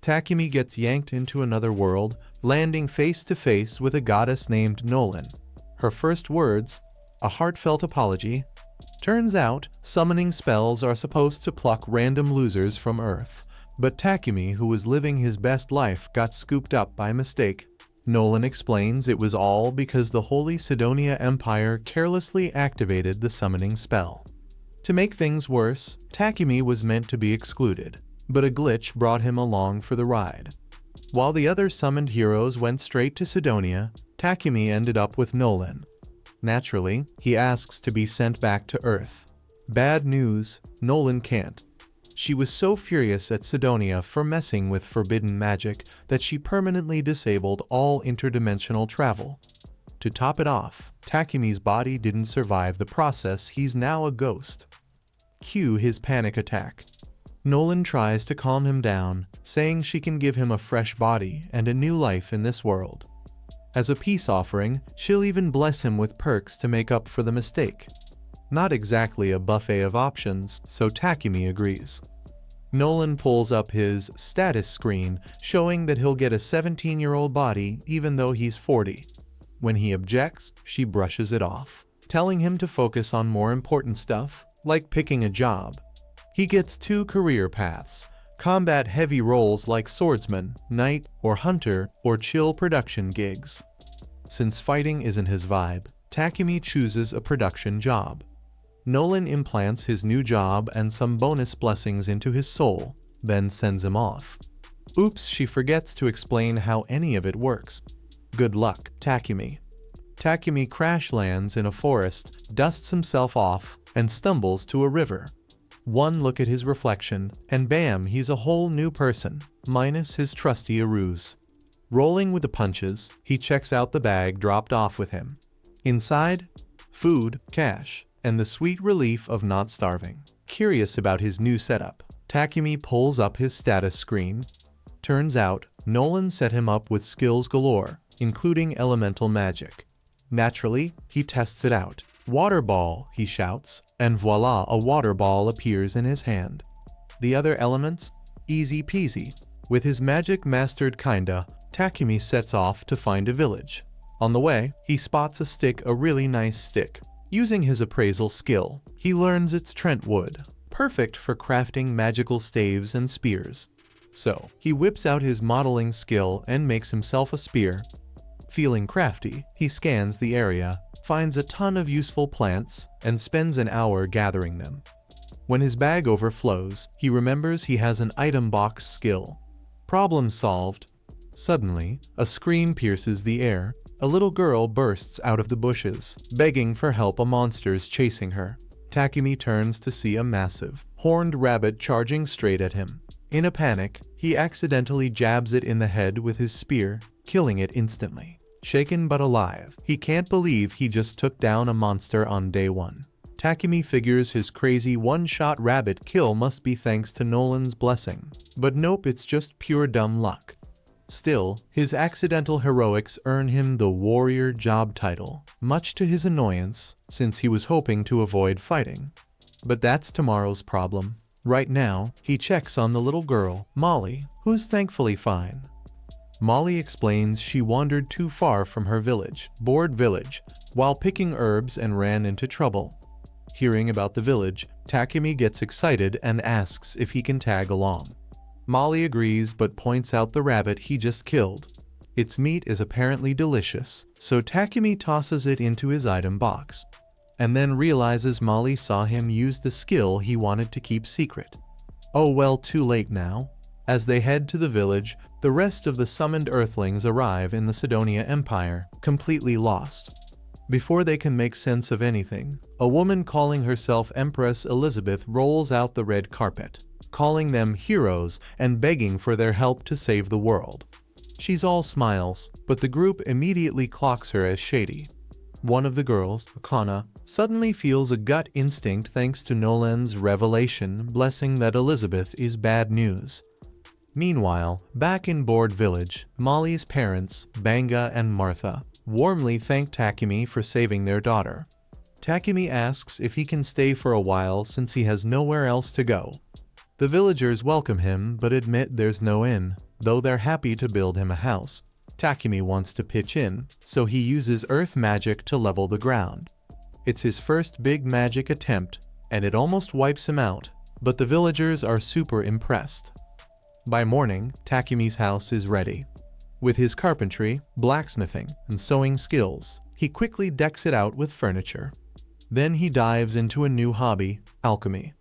Takumi gets yanked into another world, landing face to face with a goddess named Nolan. Her first words, a heartfelt apology. Turns out, summoning spells are supposed to pluck random losers from Earth, but Takumi, who was living his best life, got scooped up by mistake. Nolan explains it was all because the Holy Sidonia Empire carelessly activated the summoning spell. To make things worse, Takumi was meant to be excluded, but a glitch brought him along for the ride. While the other summoned heroes went straight to Sidonia, Takumi ended up with Nolan. Naturally, he asks to be sent back to Earth. Bad news, Nolan can't. She was so furious at Sidonia for messing with forbidden magic that she permanently disabled all interdimensional travel. To top it off, Takumi's body didn't survive the process. He's now a ghost. Cue his panic attack. Nolan tries to calm him down, saying she can give him a fresh body and a new life in this world. As a peace offering, she'll even bless him with perks to make up for the mistake. Not exactly a buffet of options, so Takumi agrees. Nolan pulls up his status screen, showing that he'll get a 17-year-old body even though he's 40. When he objects, she brushes it off, telling him to focus on more important stuff, like picking a job. He gets 2 career paths: combat-heavy roles like swordsman, knight, or hunter, or chill production gigs. Since fighting isn't his vibe, Takumi chooses a production job. Nolan implants his new job and some bonus blessings into his soul, then sends him off. Oops, she forgets to explain how any of it works. Good luck, Takumi. Takumi crash lands in a forest, dusts himself off, and stumbles to a river. One look at his reflection, and bam, he's a whole new person, minus his trusty ruse. Rolling with the punches, he checks out the bag dropped off with him. Inside, food, cash, and the sweet relief of not starving. Curious about his new setup, Takumi pulls up his status screen. Turns out, Nolan set him up with skills galore, including elemental magic. Naturally, he tests it out. Water ball, he shouts, and voila, a water ball appears in his hand. The other elements? Easy peasy. With his magic mastered kinda, Takumi sets off to find a village. On the way, he spots a stick, a really nice stick. Using his appraisal skill, he learns it's Trentwood, perfect for crafting magical staves and spears. So, he whips out his modeling skill and makes himself a spear. Feeling crafty, he scans the area, finds a ton of useful plants, and spends an hour gathering them. When his bag overflows, he remembers he has an item box skill. Problem solved. Suddenly, a scream pierces the air. A little girl bursts out of the bushes, begging for help. A monster's chasing her. Takumi turns to see a massive, horned rabbit charging straight at him. In a panic, he accidentally jabs it in the head with his spear, killing it instantly. Shaken but alive, he can't believe he just took down a monster on day 1. Takumi figures his crazy one-shot rabbit kill must be thanks to Nolan's blessing. But nope, it's just pure dumb luck. Still, his accidental heroics earn him the warrior job title, much to his annoyance, since he was hoping to avoid fighting. But that's tomorrow's problem. Right now, he checks on the little girl, Molly, who's thankfully fine. Molly explains she wandered too far from her village, Board Village, while picking herbs and ran into trouble. Hearing about the village, Takumi gets excited and asks if he can tag along. Molly agrees but points out the rabbit he just killed. Its meat is apparently delicious, so Takumi tosses it into his item box, and then realizes Molly saw him use the skill he wanted to keep secret. Oh well, too late now. As they head to the village, the rest of the summoned Earthlings arrive in the Sidonia Empire, completely lost. Before they can make sense of anything, a woman calling herself Empress Elizabeth rolls out the red carpet, calling them heroes and begging for their help to save the world. She's all smiles, but the group immediately clocks her as shady. One of the girls, Akana, suddenly feels a gut instinct thanks to Nolan's revelation blessing that Elizabeth is bad news. Meanwhile, back in Board Village, Molly's parents, Banga and Martha, warmly thank Takumi for saving their daughter. Takumi asks if he can stay for a while since he has nowhere else to go. The villagers welcome him but admit there's no inn. though they're happy to build him a house. Takumi wants to pitch in, so he uses earth magic to level the ground. It's his first big magic attempt, and it almost wipes him out, but the villagers are super impressed. By morning, Takumi's house is ready. With his carpentry, blacksmithing, and sewing skills, he quickly decks it out with furniture. Then he dives into a new hobby, alchemy.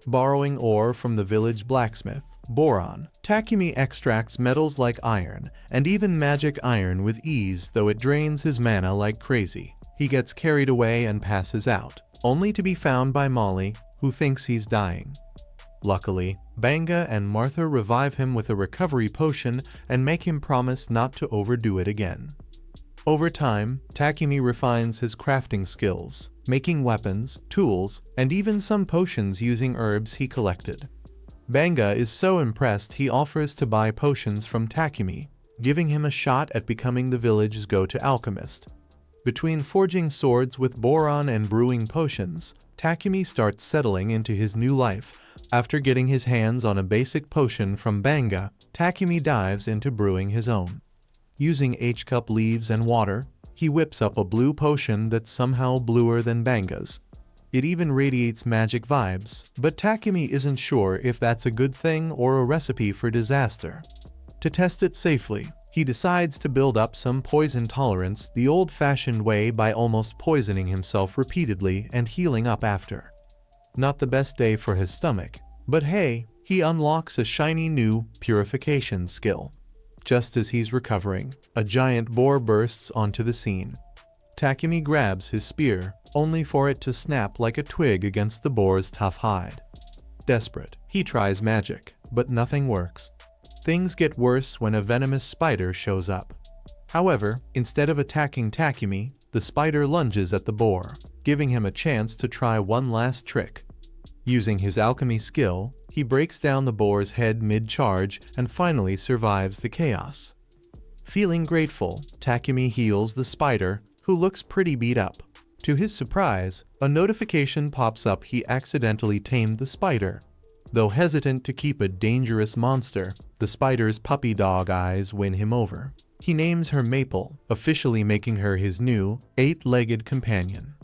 Borrowing ore from the village blacksmith, Boron, Takumi extracts metals like iron, and even magic iron with ease, though it drains his mana like crazy. He gets carried away and passes out, only to be found by Molly, who thinks he's dying. Luckily, Banga and Martha revive him with a recovery potion and make him promise not to overdo it again. Over time, Takumi refines his crafting skills, making weapons, tools, and even some potions using herbs he collected. Banga is so impressed he offers to buy potions from Takumi, giving him a shot at becoming the village's go-to alchemist. Between forging swords with Boron and brewing potions, Takumi starts settling into his new life. After getting his hands on a basic potion from Banga, Takumi dives into brewing his own. Using H-cup leaves and water, he whips up a blue potion that's somehow bluer than Banga's. It even radiates magic vibes, but Takumi isn't sure if that's a good thing or a recipe for disaster. To test it safely, he decides to build up some poison tolerance the old-fashioned way by almost poisoning himself repeatedly and healing up after. Not the best day for his stomach, but hey, he unlocks a shiny new purification skill. Just as he's recovering, a giant boar bursts onto the scene. Takumi grabs his spear, only for it to snap like a twig against the boar's tough hide. Desperate, he tries magic, but nothing works. Things get worse when a venomous spider shows up. However, instead of attacking Takumi, the spider lunges at the boar, giving him a chance to try one last trick. Using his alchemy skill, he breaks down the boar's head mid-charge and finally survives the chaos. Feeling grateful, Takumi heals the spider, who looks pretty beat up. To his surprise, a notification pops up he accidentally tamed the spider. Though hesitant to keep a dangerous monster, the spider's puppy dog eyes win him over. He names her Maple, officially making her his new, 8-legged companion.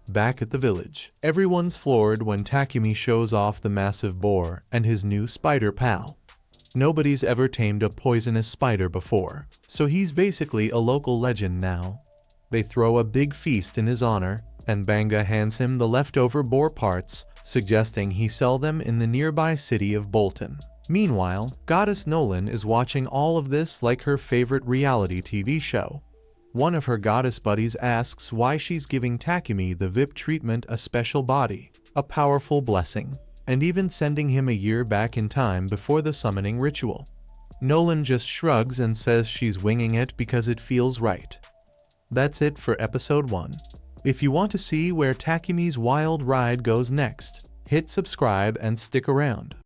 Back at the village, everyone's floored when Takumi shows off the massive boar and his new spider pal. Nobody's ever tamed a poisonous spider before, so he's basically a local legend now. They throw a big feast in his honor, and Banga hands him the leftover boar parts, suggesting he sell them in the nearby city of Bolton. Meanwhile, Goddess Nolan is watching all of this like her favorite reality TV show. One of her goddess buddies asks why she's giving Takumi the VIP treatment, a special body, a powerful blessing, and even sending him a year back in time before the summoning ritual. Nolan just shrugs and says she's winging it because it feels right. That's it for episode 1. If you want to see where Takumi's wild ride goes next, hit subscribe and stick around.